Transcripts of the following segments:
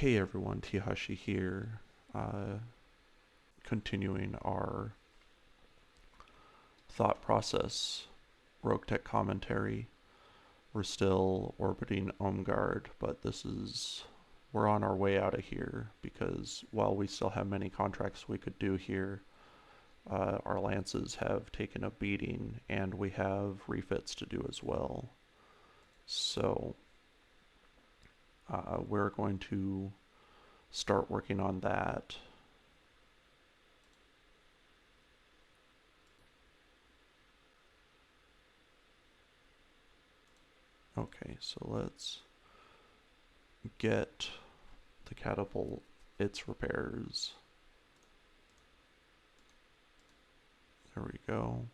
Hey everyone, Teehashee here, continuing our thought process RogueTech commentary. We're still orbiting Omgard, but we're on our way out of here because while we still have many contracts we could do here, our lances have taken a beating and we have refits to do as well. So we're going to start working on that. Okay, so let's get the catapult its repairs. There we go.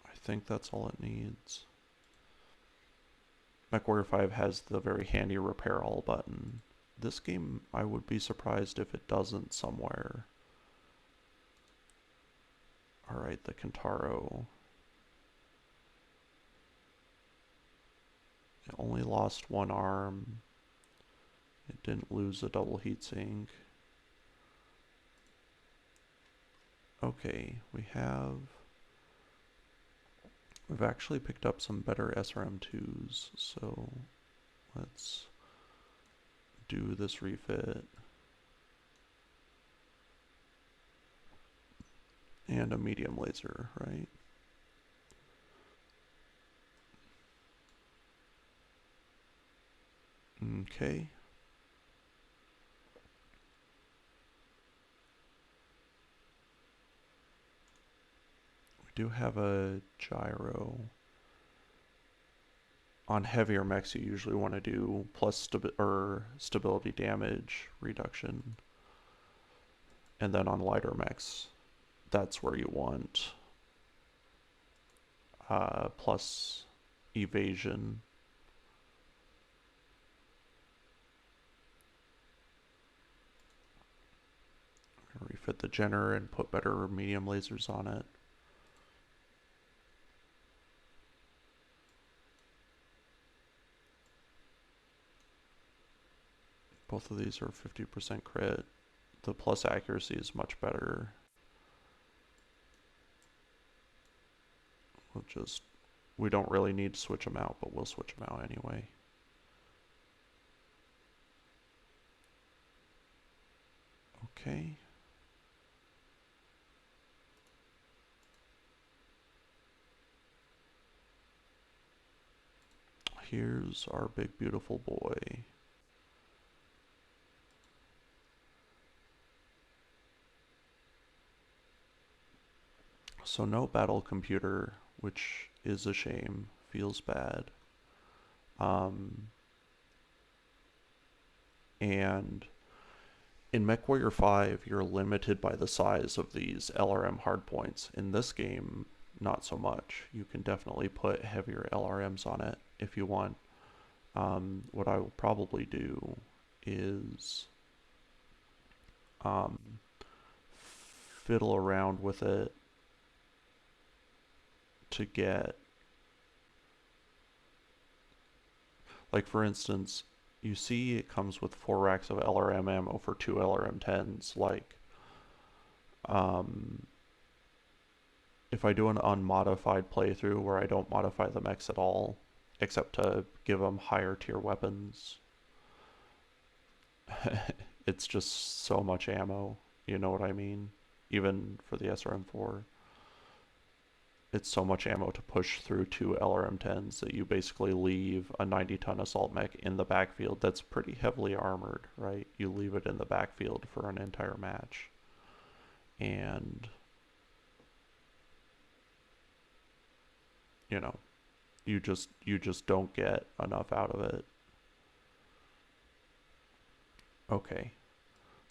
I think that's all it needs. MechWarrior 5 has the very handy repair all button. This game, I would be surprised if it doesn't somewhere. Alright, the Kentaro. It only lost one arm. It didn't lose a double heatsink. Okay, we've actually picked up some better SRM2s, so let's do this refit. And a medium laser, right? Okay. We do have a gyro. On heavier mechs, you usually want to do plus stability damage reduction. And then on lighter mechs, that's where you want plus evasion. Refit the Jenner and put better medium lasers on it. Both of these are 50% crit. The plus accuracy is much better. We don't really need to switch them out, but we'll switch them out anyway. Okay. Here's our big beautiful boy. So no battle computer, which is a shame, feels bad. And in MechWarrior 5, you're limited by the size of these LRM hardpoints. In this game, not so much. You can definitely put heavier LRMs on it if you want. What I will probably do is fiddle around with it to get, like for instance, you see it comes with 4 racks of LRM ammo for 2 LRM-10s. Like, if I do an unmodified playthrough where I don't modify the mechs at all, except to give them higher tier weapons, it's just so much ammo, you know what I mean? Even for the SRM4. It's so much ammo to push through 2 LRM-10s that you basically leave a 90-ton assault mech in the backfield that's pretty heavily armored, right? You leave it in the backfield for an entire match. And, you know, you just don't get enough out of it. Okay,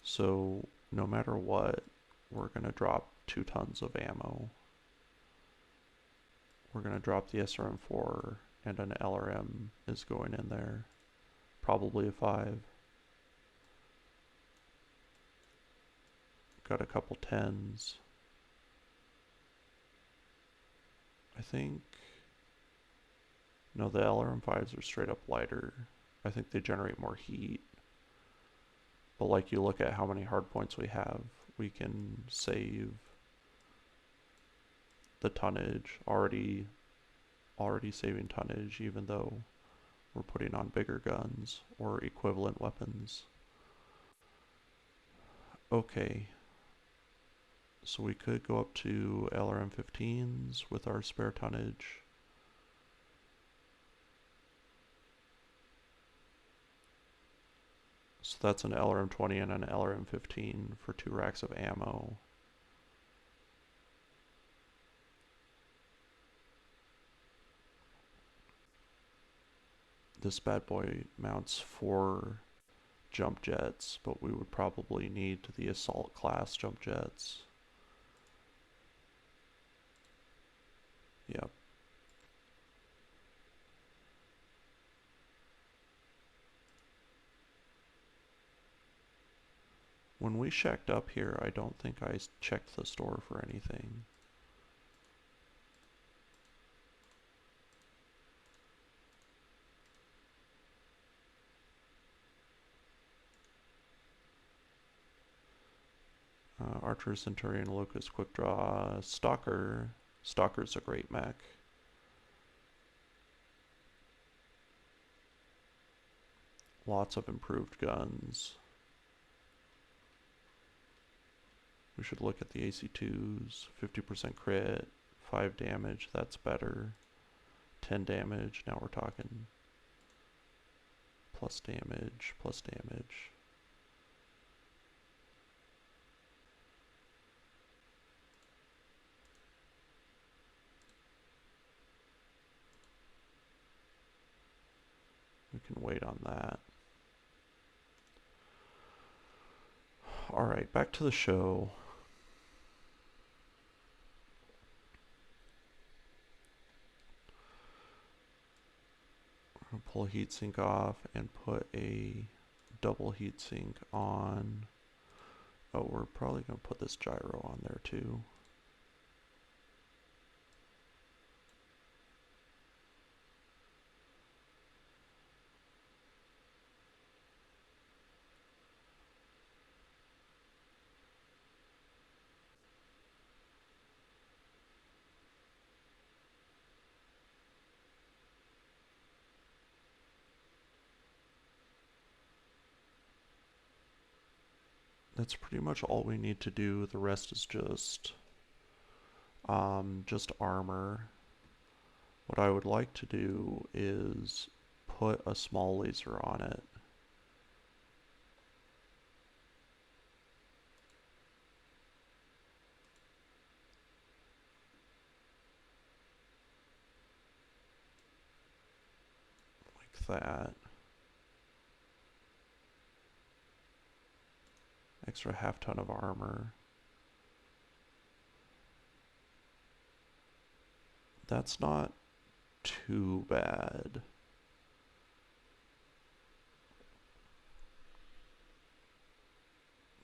so no matter what, we're gonna drop 2 tons of ammo. We're going to drop the SRM4 and an LRM is going in there. Probably a 5. Got a couple 10s. I think, no, the LRM5s are straight up lighter. I think they generate more heat. But like you look at how many hard points we have, we can save the tonnage, already saving tonnage even though we're putting on bigger guns or equivalent weapons. Okay, so we could go up to LRM-15s with our spare tonnage. So that's an LRM-20 and an LRM-15 for 2 racks of ammo. This bad boy mounts 4 jump jets, but we would probably need the assault class jump jets. Yep. When we shacked up here, I don't think I checked the store for anything. Archer, Centurion, Locust, Quick Draw, Stalker. Stalker's a great mech. Lots of improved guns. We should look at the AC2s. 50% crit, 5 damage, that's better. 10 damage, now we're talking. Plus damage, plus damage. We can wait on that. Alright, back to the show. We're going to pull a heatsink off and put a double heatsink on. Oh, we're probably going to put this gyro on there too. That's pretty much all we need to do. The rest is just armor. What I would like to do is put a small laser on it. Like that. Extra half ton of armor. That's not too bad.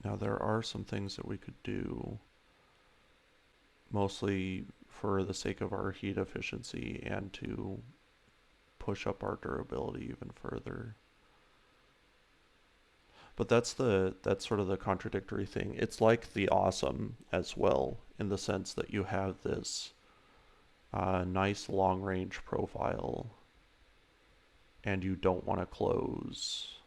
Now there are some things that we could do, mostly for the sake of our heat efficiency and to push up our durability even further. But that's sort of the contradictory thing. It's like the awesome as well, in the sense that you have this nice long range profile and you don't want to close,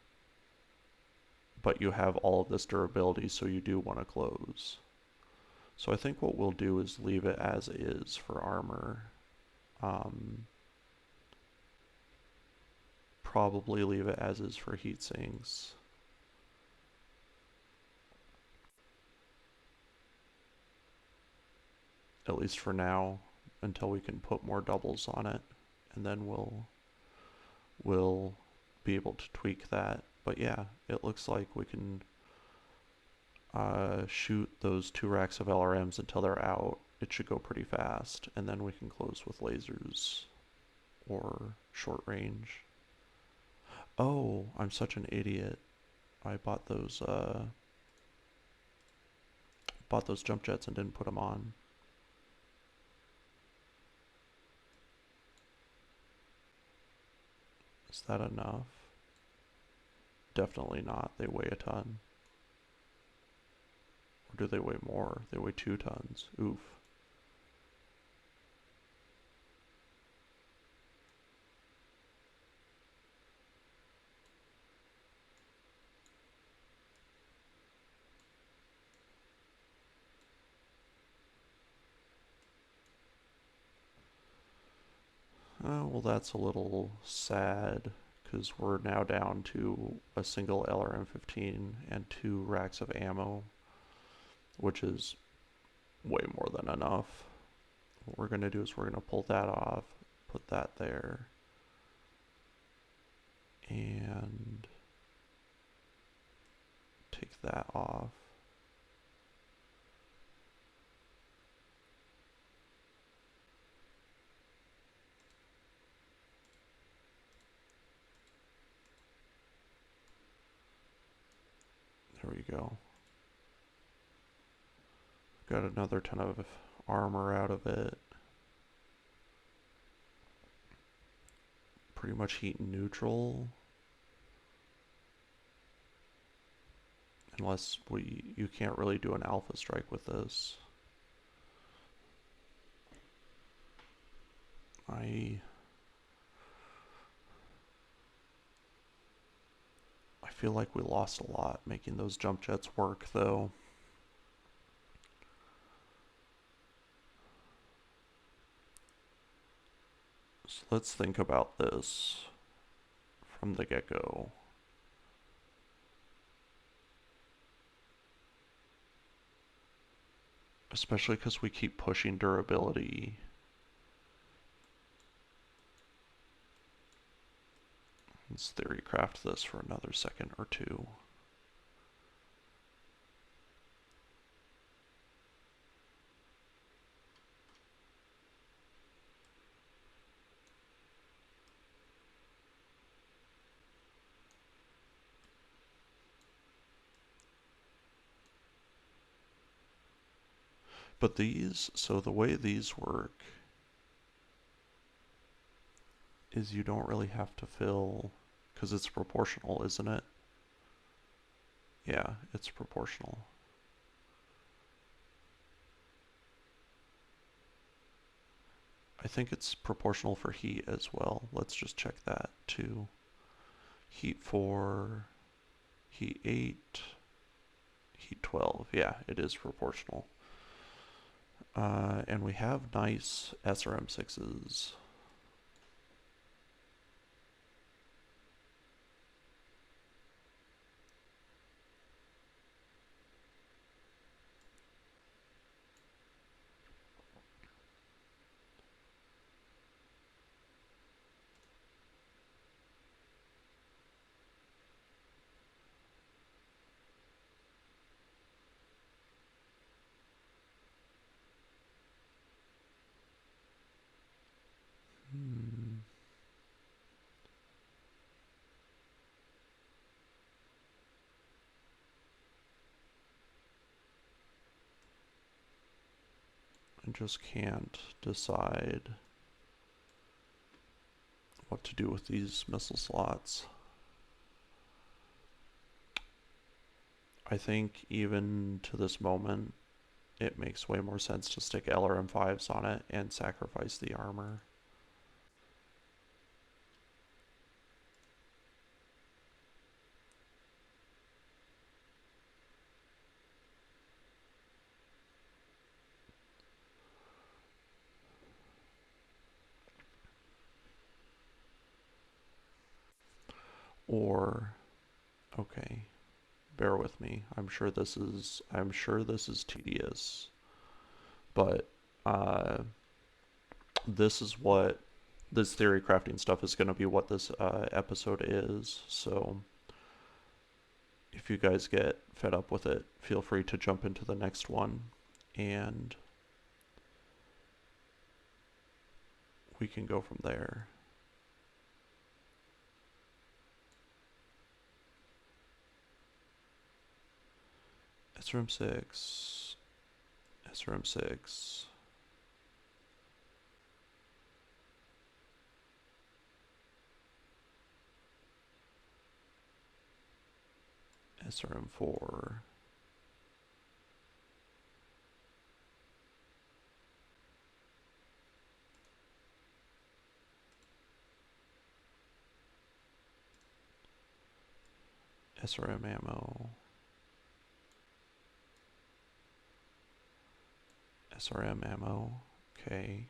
but you have all of this durability, so you do want to close. So I think what we'll do is leave it as is for armor. Probably leave it as is for heat sinks. At least for now, until we can put more doubles on it, and then we'll be able to tweak that. But yeah, it looks like we can shoot those 2 racks of LRMs until they're out. It should go pretty fast, and then we can close with lasers or short range. Oh, I'm such an idiot. I bought those jump jets and didn't put them on. Is that enough? Definitely not. They weigh a ton. Or do they weigh more? They weigh 2 tons. Oof. Well, that's a little sad because we're now down to a single LRM-15 and 2 racks of ammo, which is way more than enough. What we're going to do is we're going to pull that off, put that there, and take that off. There we go. Got another ton of armor out of it. Pretty much heat and neutral. Unless you can't really do an alpha strike with this. I feel like we lost a lot making those jump jets work, though. So let's think about this from the get-go. Especially because we keep pushing durability. Let's theory craft this for another second or two. But these, so the way these work is you don't really have to fill, because it's proportional, isn't it? Yeah, it's proportional. I think it's proportional for heat as well. Let's just check that too. Heat 4, heat 8, heat 12. Yeah, it is proportional. And we have nice SRM6s. I just can't decide what to do with these missile slots. I think even to this moment, it makes way more sense to stick LRM5s on it and sacrifice the armor. Or, okay, bear with me. I'm sure this is tedious, but this is what this theory crafting stuff is going to be what this episode is. So if you guys get fed up with it, feel free to jump into the next one and we can go from there. SRM 6, SRM 6. SRM4. SRM ammo. SRM ammo. Okay.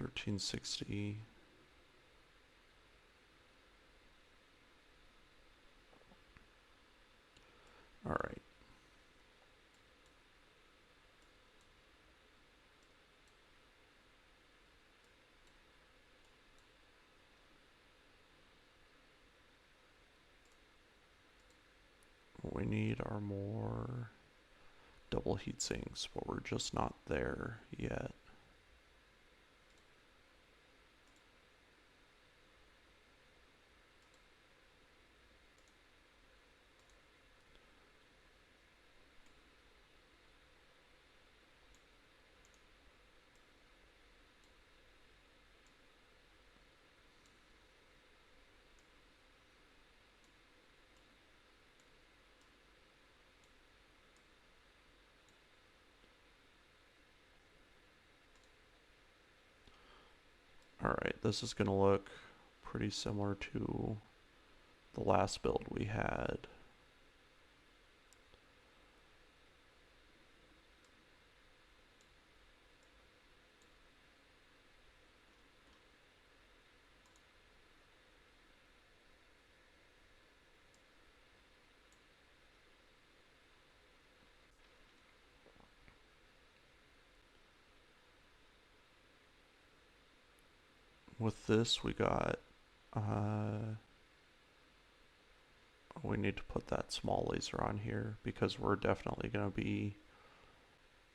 $13.60. All right. We need our more double heat sinks, but we're just not there yet. Alright, this is going to look pretty similar to the last build we had. With this, we got, we need to put that small laser on here because we're definitely going to be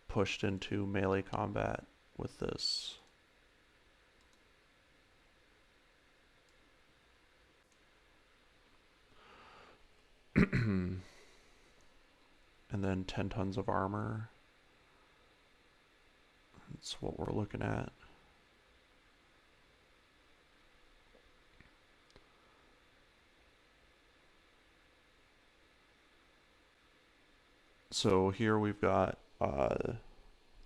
pushed into melee combat with this. And then 10 tons of armor. That's what we're looking at. So here we've got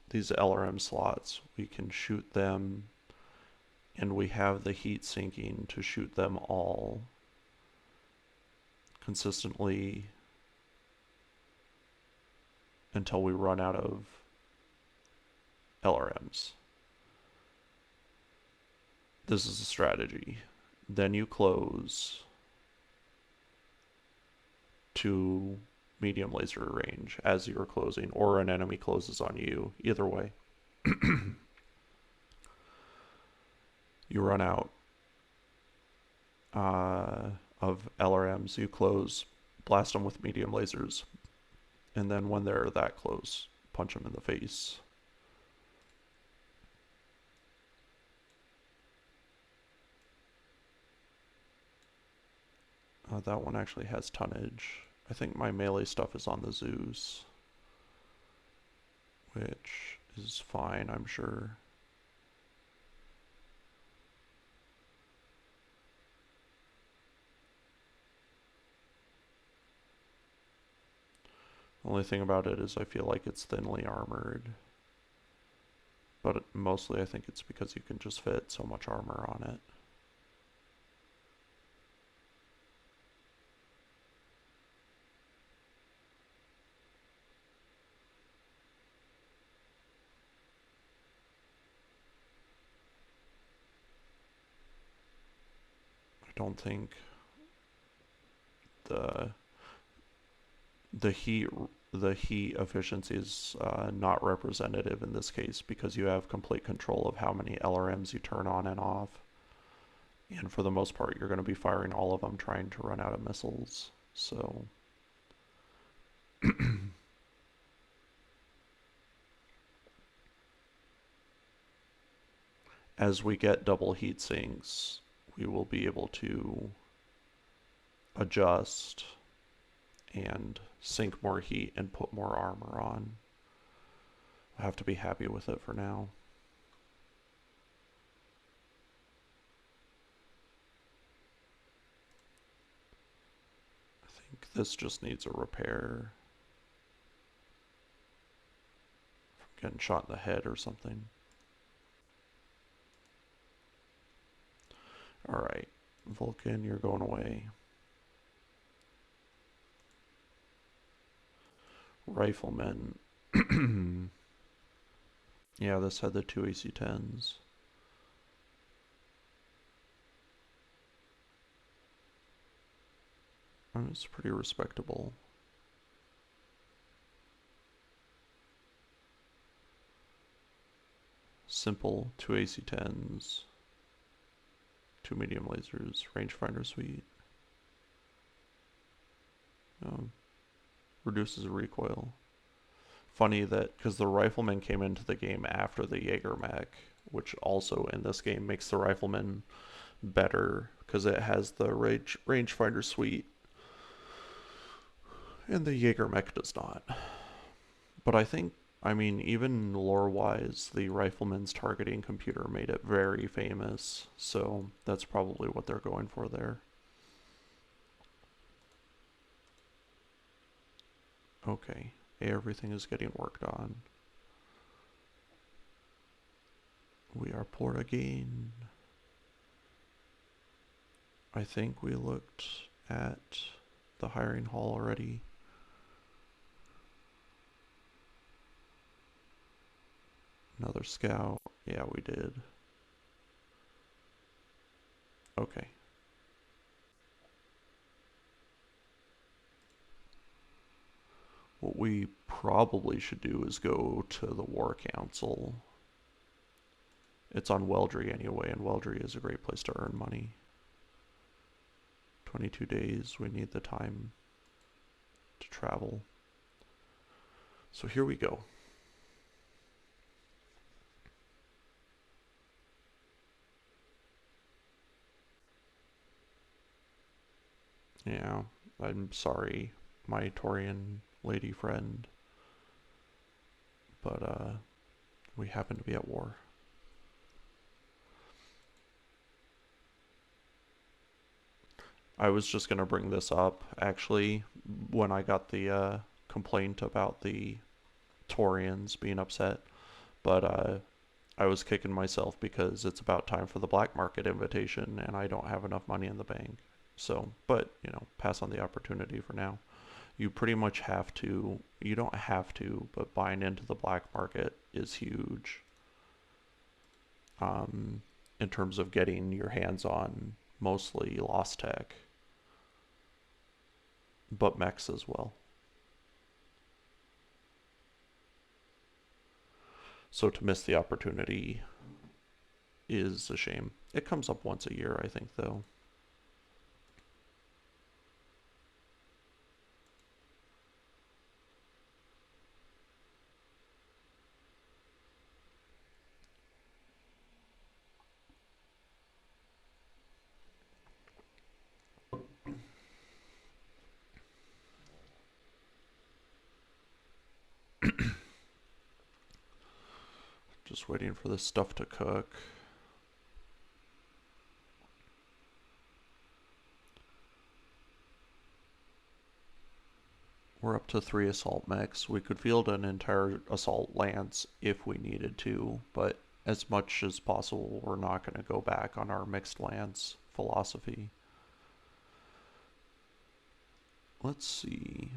these LRM slots. We can shoot them, and we have the heat sinking to shoot them all consistently until we run out of LRMs. This is a strategy. Then you close to medium laser range as you're closing, or an enemy closes on you. Either way. You run out of LRMs, you close, blast them with medium lasers, and then when they're that close, punch them in the face. That one actually has tonnage. I think my melee stuff is on the Zeus, which is fine, I'm sure. The only thing about it is I feel like it's thinly armored. But mostly I think it's because you can just fit so much armor on it. I don't think the heat efficiency is not representative in this case because you have complete control of how many LRMs you turn on and off. And for the most part, you're going to be firing all of them trying to run out of missiles. So as we get double heat sinks, we will be able to adjust and sink more heat and put more armor on. I have to be happy with it for now. I think this just needs a repair. From getting shot in the head or something. Alright, Vulcan, you're going away. Riflemen. Yeah, this had the two AC-10s. It's pretty respectable. Simple, two AC-10s. Two medium lasers, rangefinder suite. Reduces the recoil. Funny that, because the rifleman came into the game after the Jaeger mech, which also in this game makes the rifleman better, because it has the rangefinder suite, and the Jaeger mech does not. But I mean, even lore-wise, the rifleman's targeting computer made it very famous, so that's probably what they're going for there. Okay, everything is getting worked on. We are poor again. I think we looked at the hiring hall already. Another scout. Yeah, we did. Okay. What we probably should do is go to the War Council. It's on Weldry anyway, and Weldry is a great place to earn money. 22 days, we need the time to travel. So here we go. Yeah, I'm sorry, my Taurian lady friend, but we happen to be at war. I was just gonna bring this up, actually, when I got the complaint about the Taurians being upset, but I was kicking myself because it's about time for the black market invitation and I don't have enough money in the bank. So, but, you know, pass on the opportunity for now. You pretty much have to, you don't have to, but buying into the black market is huge in terms of getting your hands on mostly Lost Tech, but mechs as well. So to miss the opportunity is a shame. It comes up once a year, I think, though. Just waiting for this stuff to cook. We're up to 3 assault mechs. We could field an entire assault lance if we needed to, but as much as possible, we're not going to go back on our mixed lance philosophy. Let's see.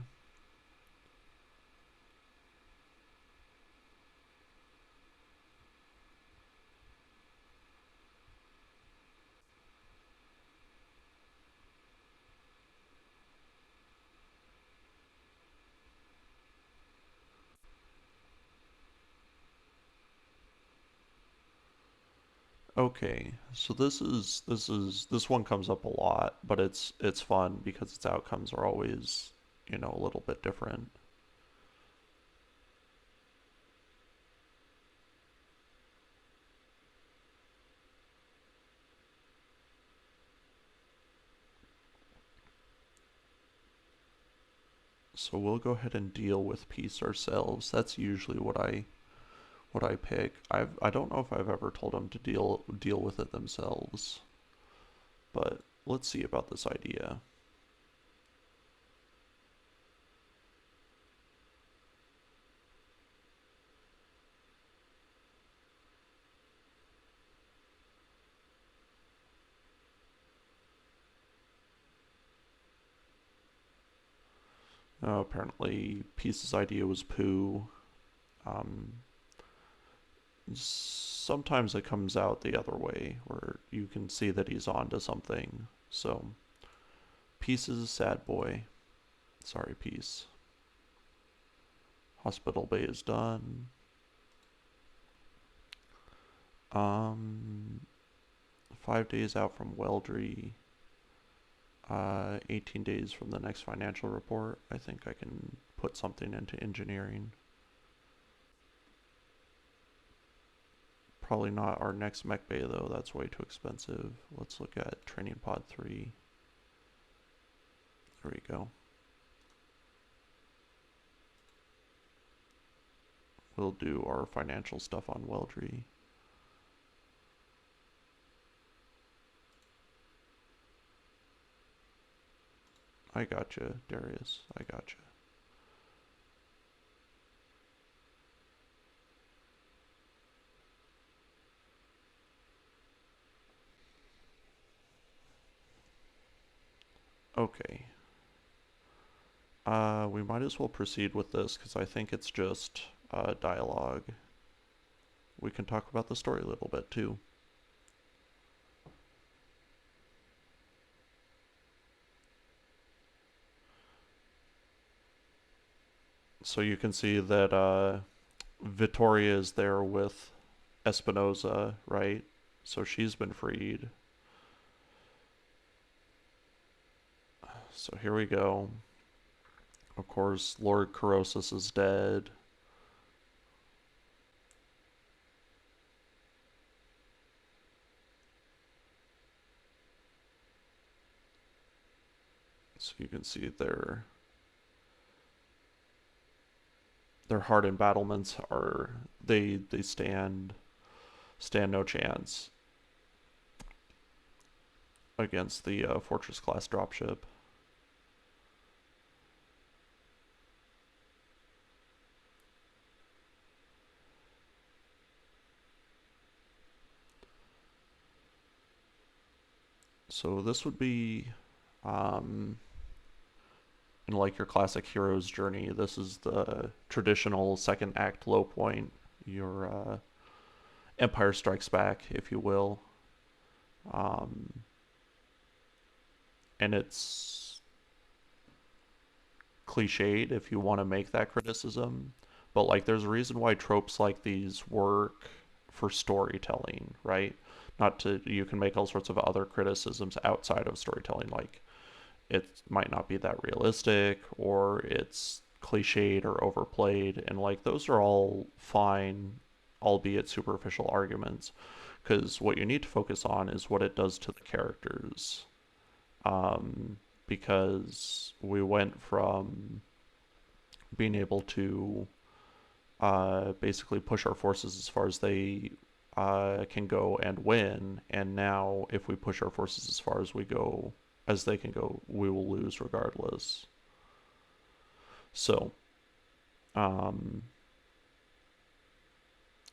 Okay, so this one comes up a lot, but it's fun because its outcomes are always, you know, a little bit different. So we'll go ahead and deal with peace ourselves. That's usually what I pick. I don't know if I've ever told them to deal with it themselves, but let's see about this idea. Apparently, Peace's idea was poo. Um, Sometimes it comes out the other way, where you can see that he's onto something. So, Peace is a sad boy. Sorry, Peace. Hospital Bay is done. Um, 5 days out from Weldry. 18 days from the next financial report. I think I can put something into engineering. Probably not our next mech bay though, that's way too expensive. Let's look at training pod 3. There we go. We'll do our financial stuff on Weldry. I gotcha, Darius. I gotcha. Okay. We might as well proceed with this because I think it's just dialogue. We can talk about the story a little bit too. So you can see that Vittoria is there with Espinoza, right? So she's been freed. So here we go. Of course, Lord Corrosis is dead. So you can see their hard embattlements are they stand no chance against the Fortress class dropship. So this would be in like your classic hero's journey. This is the traditional second act low point. Your Empire Strikes Back, if you will. And it's cliched if you want to make that criticism, but like there's a reason why tropes like these work for storytelling, right? Not to, you can make all sorts of other criticisms outside of storytelling, like it might not be that realistic or it's cliched or overplayed, and like those are all fine, albeit superficial arguments, because what you need to focus on is what it does to the characters. um, because we went from being able to basically push our forces as far as they can go and win, and now if we push our forces as far as they can go, we will lose regardless. So, um,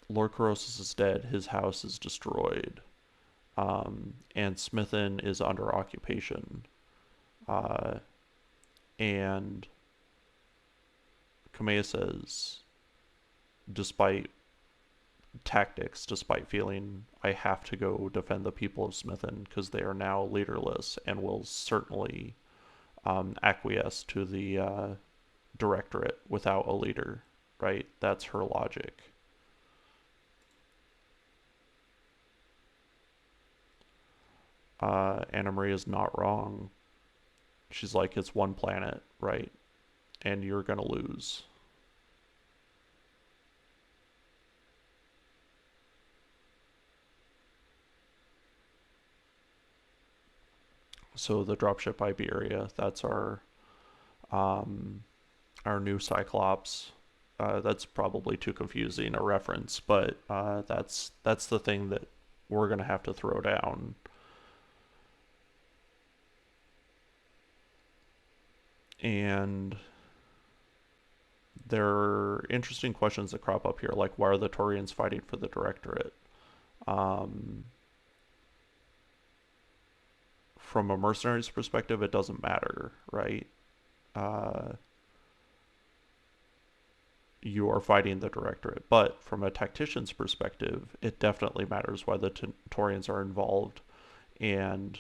Lord Corrosis is dead. His house is destroyed, and Smithin is under occupation. Uh, and Kamea says, despite tactics, despite feeling I have to go defend the people of Smithin because they are now leaderless and will certainly acquiesce to the directorate without a leader, right? That's her logic. Anna Marie is not wrong. She's like, it's one planet, right? And you're gonna lose. So the dropship Iberia, that's our our new Cyclops. That's probably too confusing a reference, but that's the thing that we're gonna have to throw down. And there are interesting questions that crop up here, like why are the Taurians fighting for the Directorate? Um, from a mercenary's perspective, it doesn't matter, right? Uh, you are fighting the Directorate. But from a tactician's perspective, it definitely matters why the Taurians are involved. And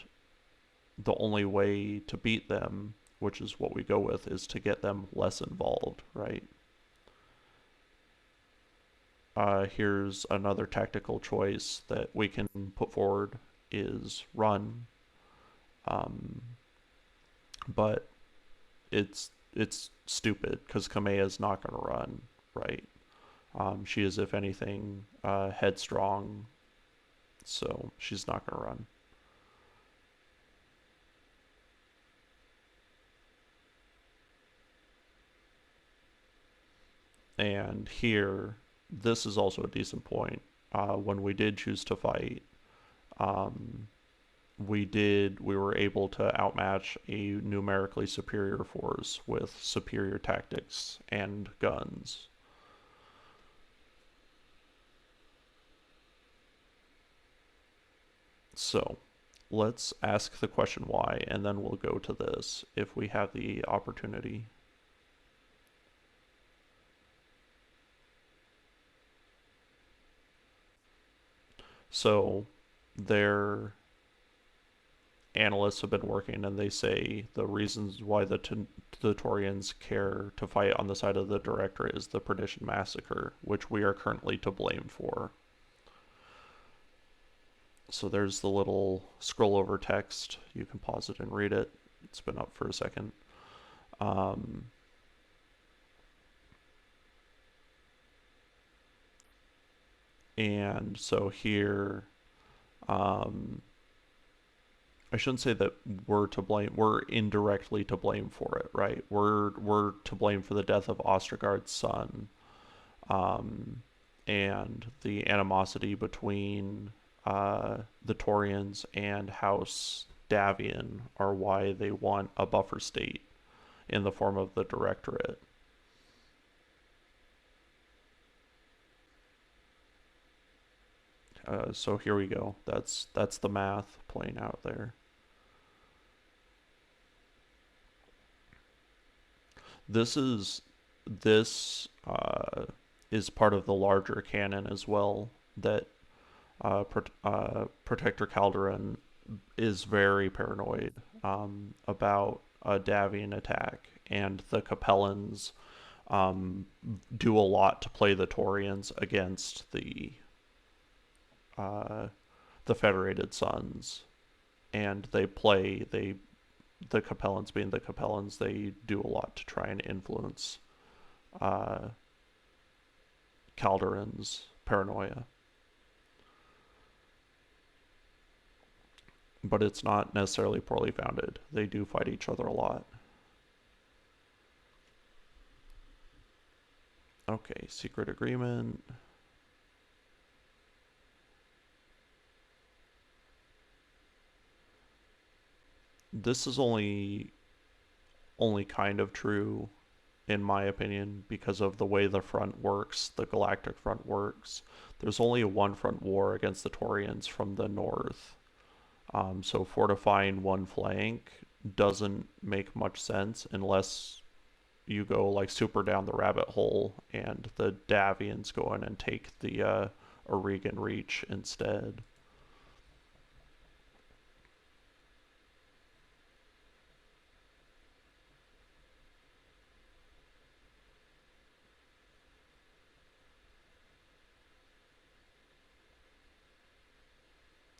the only way to beat them, which is what we go with, is to get them less involved, right? Here's another tactical choice that we can put forward is run, um, but it's stupid because Kamea is not going to run, right? She is, if anything, headstrong, so she's not going to run. And here, this is also a decent point. When we did choose to fight, um, we were able to outmatch a numerically superior force with superior tactics and guns. So let's ask the question why, and then we'll go to this if we have the opportunity. So their analysts have been working, and they say the reasons why the Taurians care to fight on the side of the Directorate is the Perdition Massacre, which we are currently to blame for. So there's the little scroll over text. You can pause it and read it. It's been up for a second. Um, and so here, um, I shouldn't say that we're to blame. We're indirectly to blame for it, right? We're to blame for the death of Ostergaard's son, um, and the animosity between the Taurians and House Davian are why they want a buffer state in the form of the Directorate. So here we go. That's the math playing out there. This is this is part of the larger canon as well. That Protector Calderon is very paranoid about a Davian attack, and the Capellans um, do a lot to play the Taurians against uh, the Federated Sons, and the Capellans being the Capellans, they do a lot to try and influence uh, Calderon's paranoia. But it's not necessarily poorly founded. They do fight each other a lot. Okay, secret agreement. This is only kind of true in my opinion because of the way the front works, the galactic front works. There's only a one front war against the Taurians from the north. So fortifying one flank doesn't make much sense unless you go like super down the rabbit hole and the Davians go in and take the Oregon Reach instead.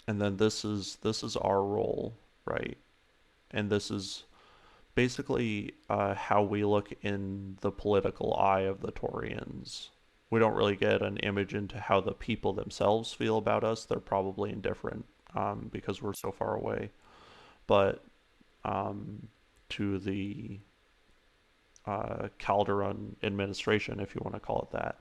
And then this is our role, right? And this is basically how we look in the political eye of the Taurians. We don't really get an image into how the people themselves feel about us. They're probably indifferent because we're so far away. But um, to the Calderon administration, if you want to call it that.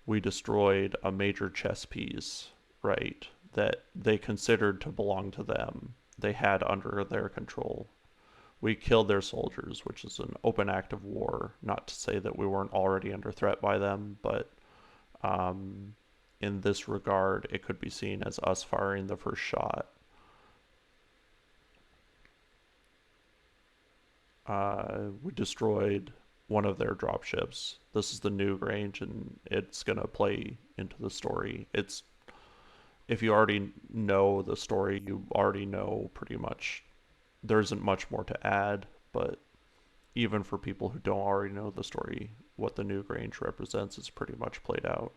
We destroyed a major chess piece, right, that they considered to belong to them, they had under their control. We killed their soldiers, which is an open act of war. Not to say that we weren't already under threat by them, but um, in this regard, it could be seen as us firing the first shot. We destroyed one of their dropships. This is the new range, and it's gonna play into the story. It's if you already know the story, you already know pretty much. There isn't much more to add, but even for people who don't already know the story, what the new range represents is pretty much played out.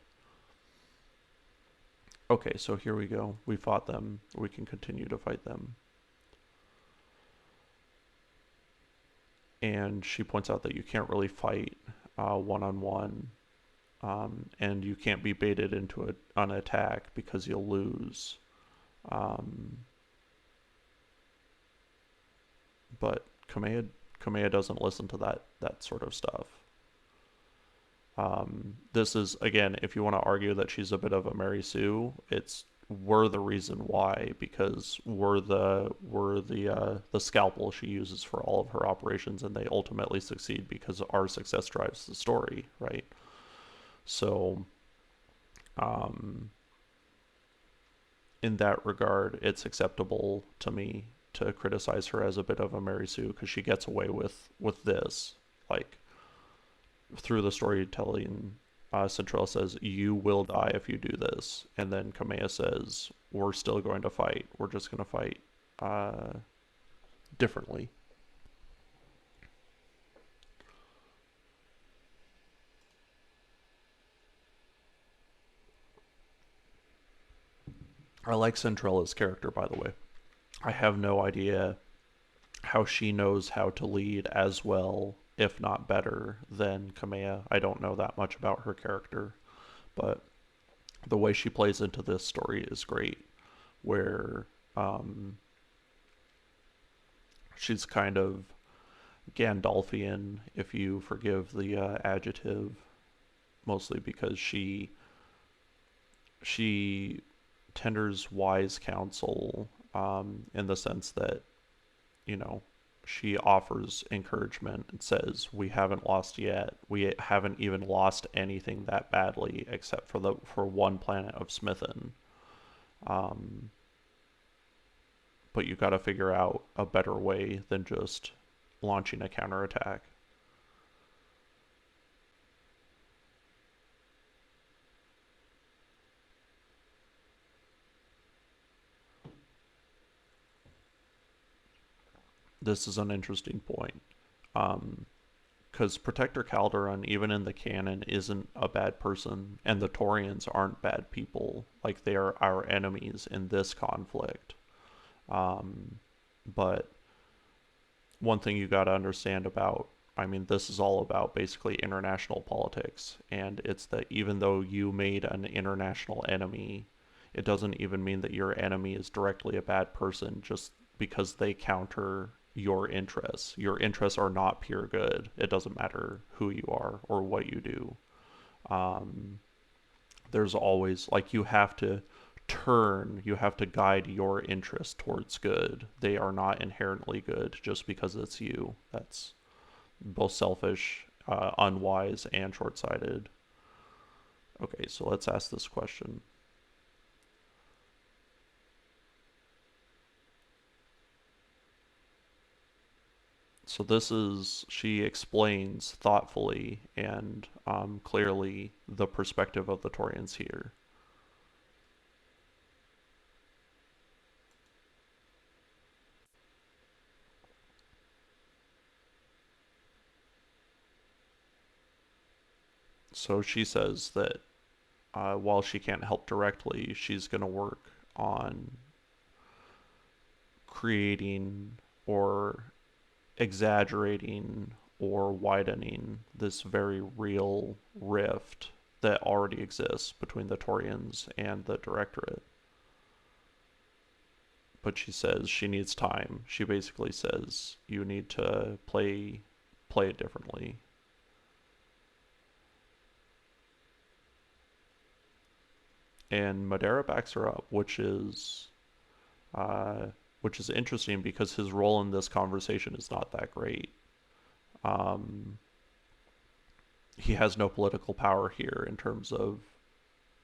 Okay, so here we go. We fought them. We can continue to fight them. And she points out that you can't really fight one-on-one, and you can't be baited into an attack because you'll lose. Um, but Kamea doesn't listen to that sort of stuff. This is again, if you want to argue that she's a bit of a Mary Sue, we're the reason why, because we're the scalpel she uses for all of her operations, and they ultimately succeed because our success drives the story, right? So, um, in that regard, it's acceptable to me to criticize her as a bit of a Mary Sue because she gets away with this, like through the storytelling. Centrella says, "You will die if you do this," and then Kamea says, "We're still going to fight. We're just going to fight uh, differently." I like Centrella's character, by the way. I have no idea how she knows how to lead as well, if not better, than Kamea. I don't know that much about her character, but the way she plays into this story is great, where um, she's kind of Gandalfian, if you forgive the adjective, mostly because she tenders wise counsel, in the sense that, you know, she offers encouragement and says, "We haven't lost yet. We haven't even lost anything that badly, except for one planet of Smithin. Um, but you got to figure out a better way than just launching a counterattack." This is an interesting point. Um, because Protector Calderon, even in the canon, isn't a bad person, and the Taurians aren't bad people. Like, they are our enemies in this conflict. Um, but one thing you got to understand about, I mean, this is all about basically international politics, and it's that even though you made an international enemy, it doesn't even mean that your enemy is directly a bad person just because they counter your interests. Your interests are not pure good. It doesn't matter who you are or what you do. Um, there's always, like, you have to guide your interest towards good. They are not inherently good just because it's you. That's both selfish, unwise, and short sighted. Okay, so let's ask this question. So this is, she explains thoughtfully and clearly the perspective of the Taurians here. So she says that while she can't help directly, she's going to work on creating or exaggerating or widening this very real rift that already exists between the Taurians and the Directorate. But she says she needs time. She basically says you need to play it differently. And Madera backs her up, uh, which is interesting because his role in this conversation is not that great. Um, he has no political power here in terms of,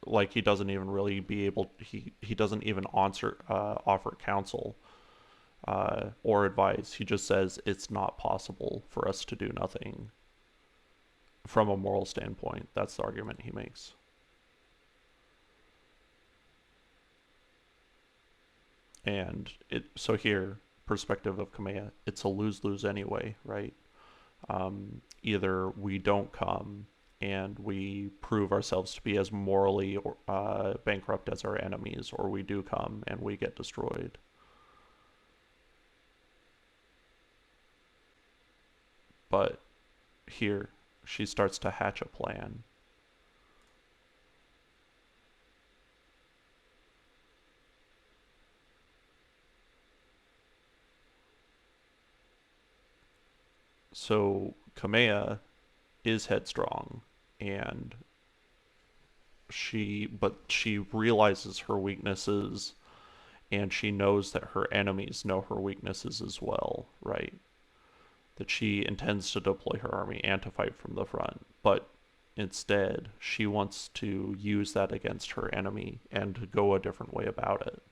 like, he doesn't even really be able, he doesn't even offer counsel or advice. He just says it's not possible for us to do nothing from a moral standpoint. That's the argument he makes. And so here, perspective of Kamea, it's a lose-lose anyway, right? Either we don't come and we prove ourselves to be as morally bankrupt as our enemies, or we do come and we get destroyed. But here, she starts to hatch a plan. So Kamea is headstrong, and she realizes her weaknesses, and she knows that her enemies know her weaknesses as well, right? That she intends to deploy her army and to fight from the front, but instead she wants to use that against her enemy and to go a different way about it.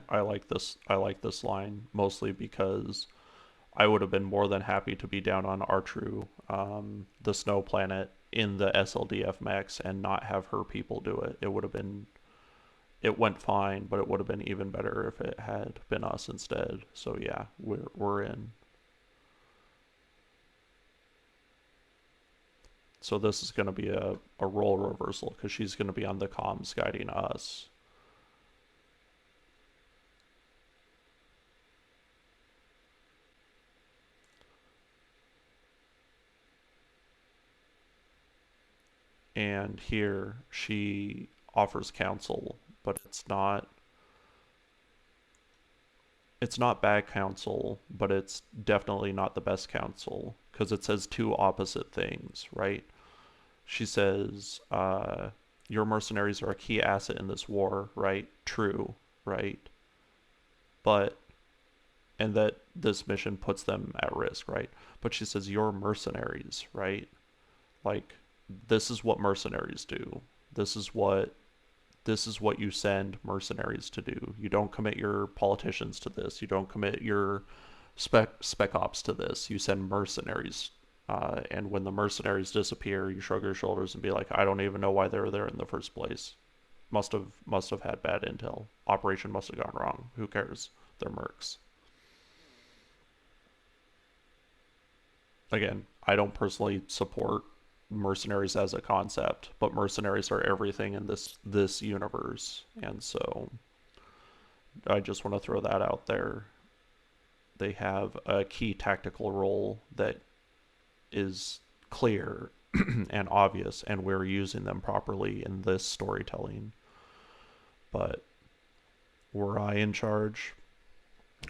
I like this line mostly because I would have been more than happy to be down on Artru, the snow planet, in the SLDF mechs and not have her people do it. It would have been, it went fine, but it would have been even better if it had been us instead. So yeah, we're in. So this is going to be a role reversal because she's going to be on the comms guiding us. And here she offers counsel, but it's not bad counsel, but it's definitely not the best counsel because it says two opposite things, right? She says, your mercenaries are a key asset in this war, right? True, right? But, and that this mission puts them at risk, right? But she says, your mercenaries, right? Like, this is what mercenaries do. This is what you send mercenaries to do. You don't commit your politicians to this. You don't commit your spec ops to this. You send mercenaries. And when the mercenaries disappear, you shrug your shoulders and be like, I don't even know why they were there in the first place. Must have had bad intel. Operation must have gone wrong. Who cares? They're mercs. Again, I don't personally support mercenaries as a concept, but mercenaries are everything in this universe, and so I just want to throw that out there. They have a key tactical role that is clear and obvious, and we're using them properly in this storytelling. But were I in charge,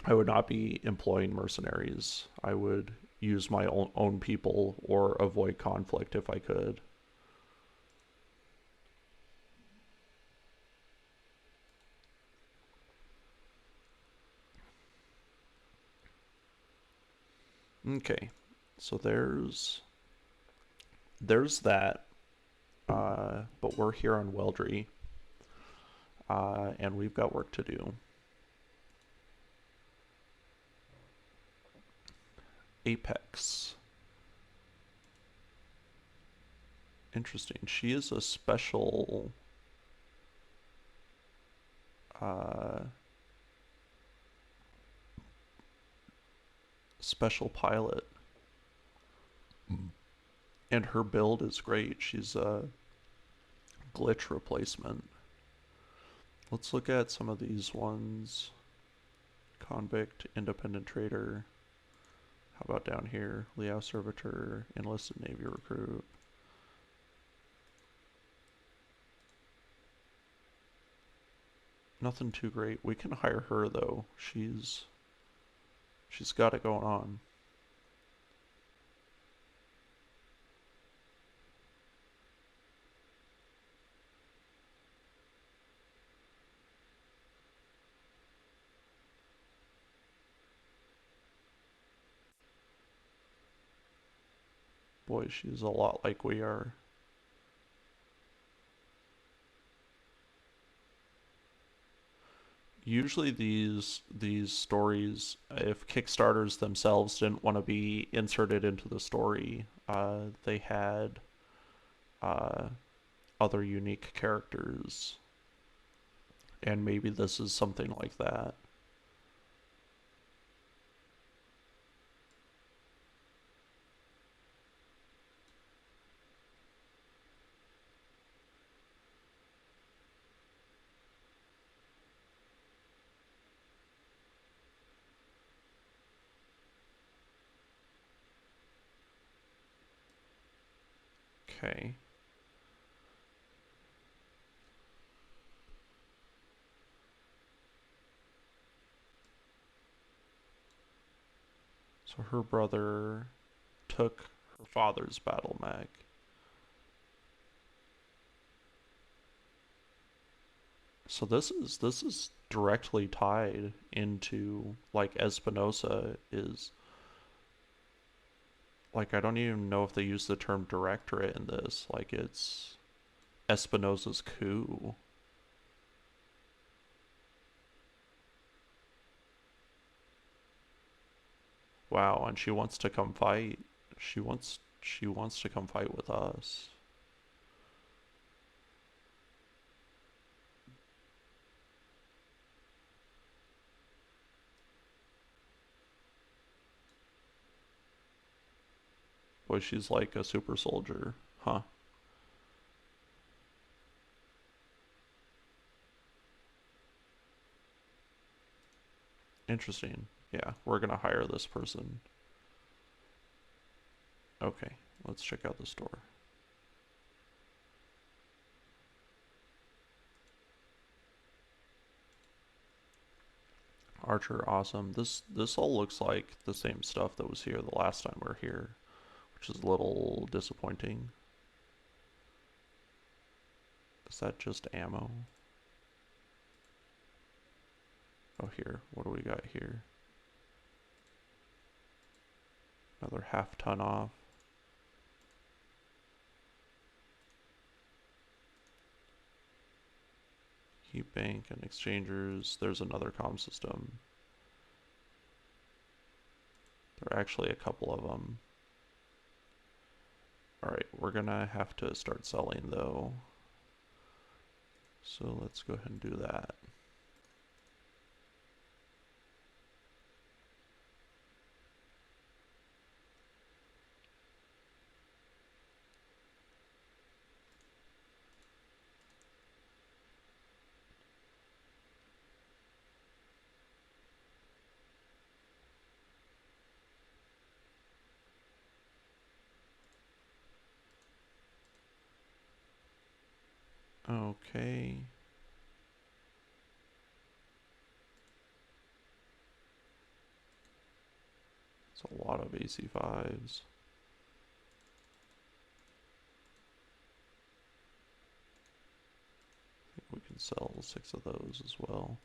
I would not be employing mercenaries. I would use my own people or avoid conflict if I could. Okay, so there's that, but we're here on Weldry, and we've got work to do. Apex. Interesting. She is a uh, special pilot, and her build is great. She's a glitch replacement. Let's look at some of these ones. Convict, independent trader. How about down here? Liao servitor, enlisted Navy recruit. Nothing too great. We can hire her though. She's got it going on. Boy, she's a lot like we are. Usually these stories, if Kickstarters themselves didn't want to be inserted into the story, they had uh, other unique characters, and maybe this is something like that. Okay. So her brother took her father's battle mech. So this is directly tied into like Espinosa is like I don't even know if they use the term directorate in this. Like it's Espinosa's coup. Wow, and she wants to come fight. She wants to come fight with us. Boy, she's like a super soldier, huh? Interesting. Yeah, we're gonna hire this person. Okay, let's check out the store. Archer, awesome. This all looks like the same stuff that was here the last time we were here, which is a little disappointing. Is that just ammo? Oh, here. What do we got here? Another half ton off. Heat bank and exchangers. There's another comm system. There are actually a couple of them. Alright, we're gonna have to start selling though. So let's go ahead and do that. Okay. It's a lot of AC5s. I think we can sell 6 of those as well.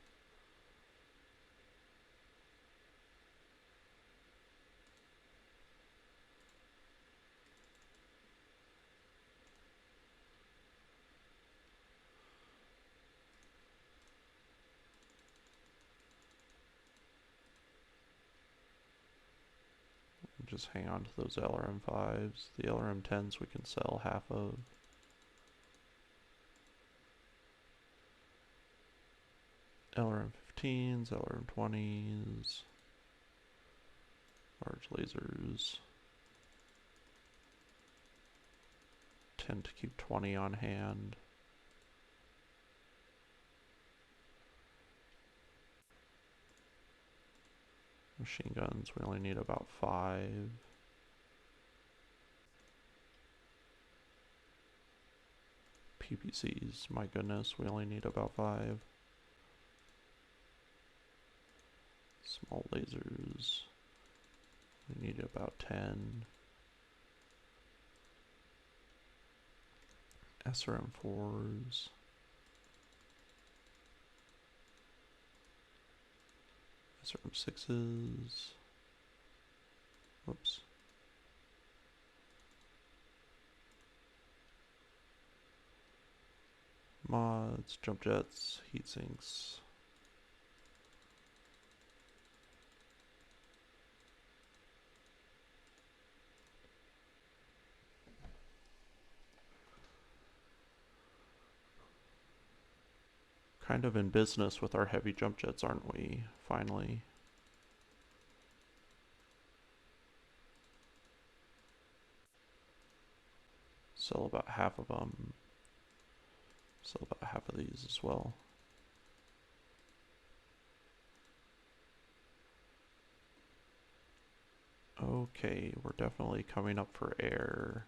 Just hang on to those LRM5s. The LRM10s we can sell half of. LRM15s, LRM20s, large lasers. Tend to keep 20 on hand. Machine guns, we only need about 5. PPCs, my goodness, we only need about 5. Small lasers. We need about 10. SRM4s. SRM6s. Whoops. Mods, jump jets, heat sinks. Kind of in business with our heavy jump jets, aren't we? Finally. Sell about half of them. Sell about half of these as well. Okay, we're definitely coming up for air.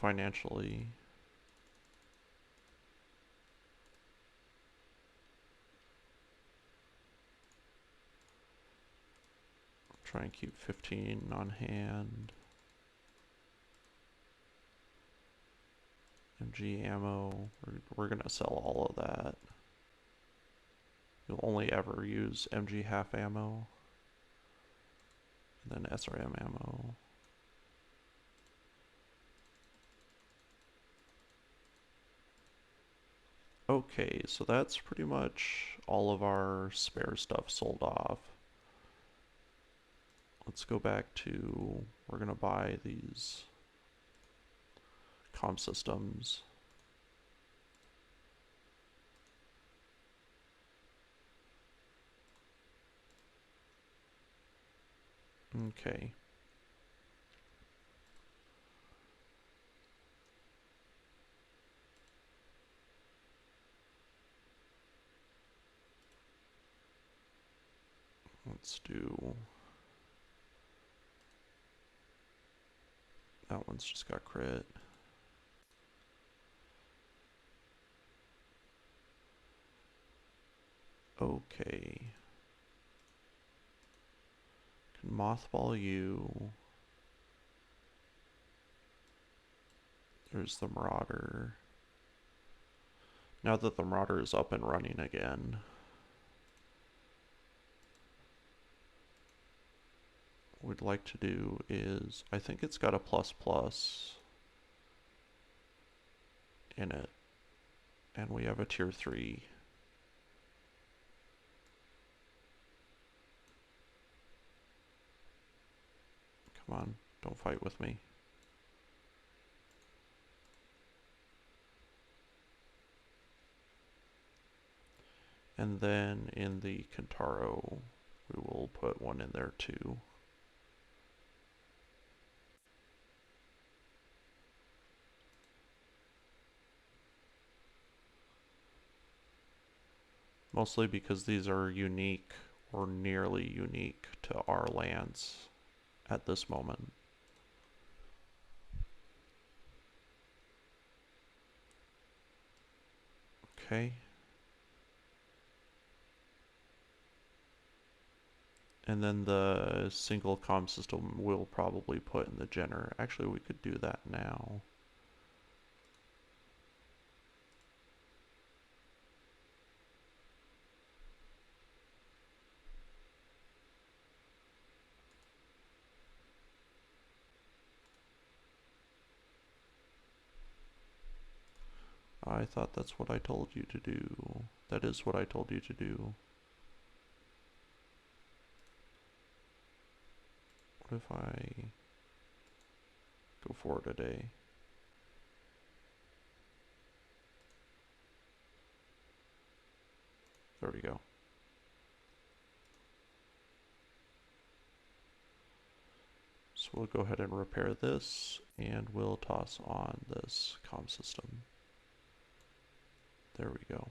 Financially. Try and keep 15 on hand. MG ammo, we're gonna sell all of that. You'll only ever use MG half ammo. And then SRM ammo. Okay, so that's pretty much all of our spare stuff sold off. Let's go back to, we're gonna buy these comm systems. Okay. Let's do, that one's just got crit. Okay. Can mothball you. There's the Marauder. Now that the Marauder is up and running again, what we'd like to do is, I think it's got a ++ in it, and we have a tier 3. Come on, don't fight with me. And then in the Kentaro, we will put one in there too. Mostly because these are unique or nearly unique to our lands at this moment. Okay. And then the single comm system we'll probably put in the Jenner. Actually, we could do that now. I thought that's what I told you to do. That is what I told you to do. What if I go for today? There we go. So we'll go ahead and repair this, and we'll toss on this comm system. There we go.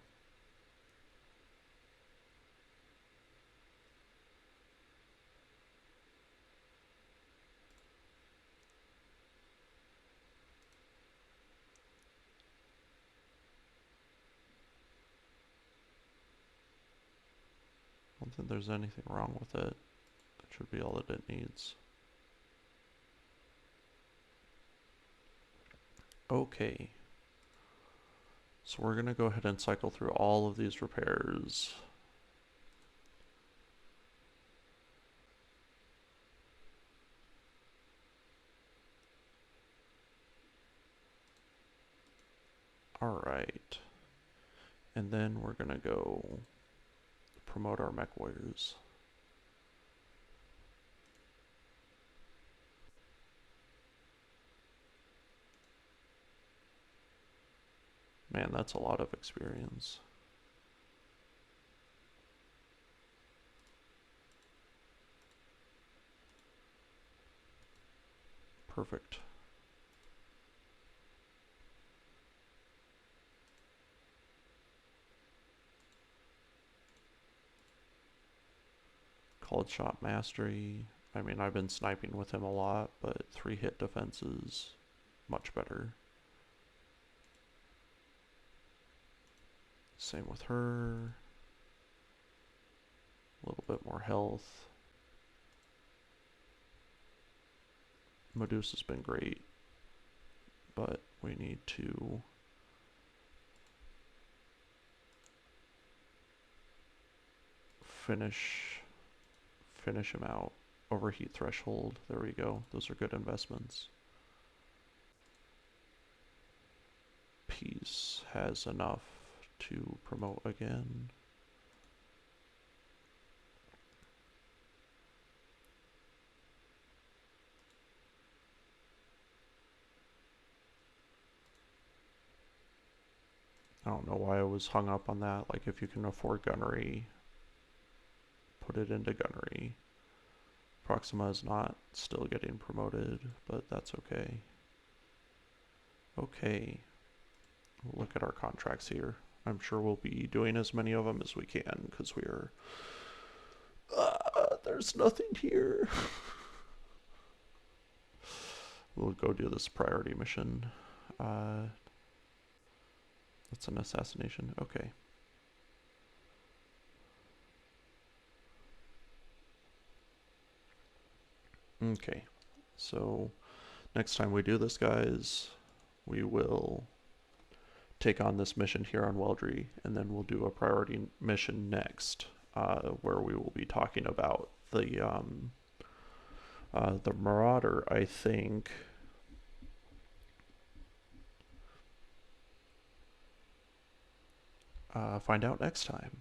think that there's anything wrong with it. That should be all that it needs. Okay. So we're going to go ahead and cycle through all of these repairs. Alright. And then we're going to go promote our MechWarriors. Man, that's a lot of experience. Perfect. Called shot mastery. I mean, I've been sniping with him a lot, but 3-hit defense is much better. Same with her. A little bit more health. Medusa's been great, but we need to finish him out. Overheat threshold. There we go. Those are good investments. Peace has enough to promote again. I don't know why I was hung up on that. Like, if you can afford gunnery, put it into gunnery. Proxima is not still getting promoted, but that's okay. Okay. We'll look at our contracts here. I'm sure we'll be doing as many of them as we can, because we are... there's nothing here. We'll go do this priority mission. That's an assassination. Okay. Okay. So next time we do this, guys, we will take on this mission here on Weldry, and then we'll do a priority mission next, where we will be talking about the Marauder, I think. Find out next time.